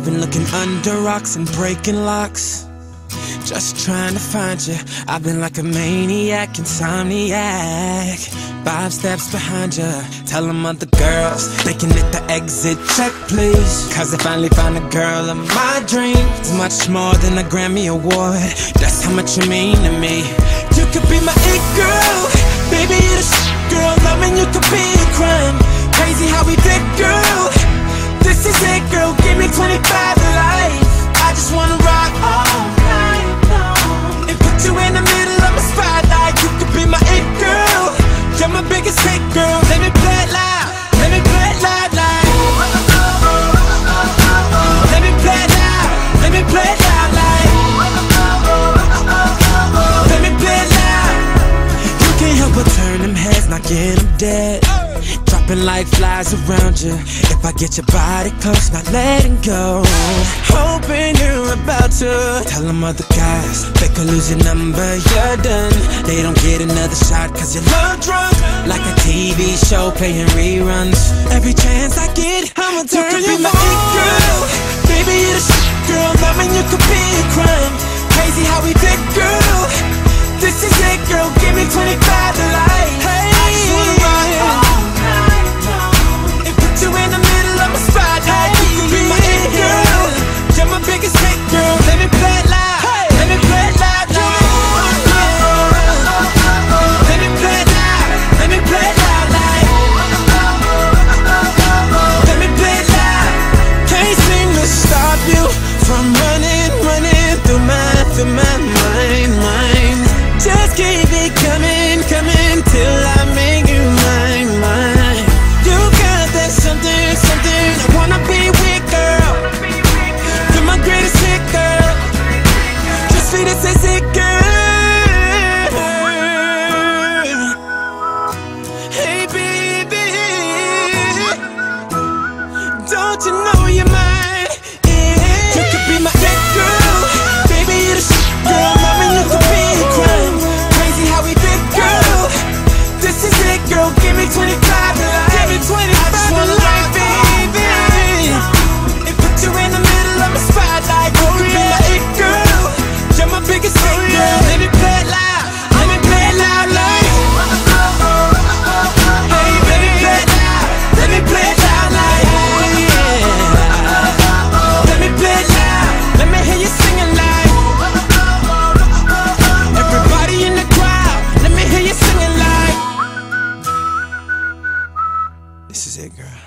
I've been looking under rocks and breaking locks, just trying to find you. I've been like a maniac, insomniac, 5 steps behind you. Tell them other girls they can hit the exit check, please, cause I finally found a girl of my dreams. Much more than a Grammy award, that's how much you mean to me. You could be my it girl, baby, you're the shit girl. Loving you could be a crime. Crazy how we fit, girl. This is it, girl. Give me 25 to life. I just wanna rock all night long and put you in the middle of my spotlight. You could be my it girl. You're my biggest hit, girl. Let me play it loud. Let me play it loud, like. Let me play it loud. Let me play it loud, like. Let me play it loud. You can't help but turn them heads, not get them dead. Dropping like flies around you. If I get your body close, not letting go. Hoping you're about to tell them other guys they could lose your number, you're done. They don't get another shot cause you're love drunk, like a TV show playing reruns. Every chance I get, I'ma turn you my it girl. Baby, you're the shit girl. Loving you could be a crime. Crazy how we fit, girl. This is it, girl. Give me 25 to life. Hey, I just wanna rock all night long and put you in the middle of my spotlight. You could be my it girl. You're my biggest hit, girl. Let me play it loud. Let me play it loud, like. Let me play it loud. Let me play it loud, like. Let me play it loud. Can't seem to stop you from running through my mind. Just keep it coming till I make you mine. You got that something, I wanna be with, girl. You're my greatest hit, girl. Just sweet as it, girl. Hey, baby, don't you know you're mine? Yeah. You could be my it girl. Baby, you're the shit, girl. Loving you could be a crime. Crazy how we fit, girl. This is it, girl. Give me 25 to life. Give me 25 to life, baby. And put you in the middle of my spotlight. You could be my it girl. You're my biggest hit, girl. Let me play it loud. Let me play it loud, like. Hey, baby, play it loud. Let me play it loud, like. Let me play it loud. Let me hear you singing, like. Everybody in the crowd, let me hear you singing, like. This is it, girl.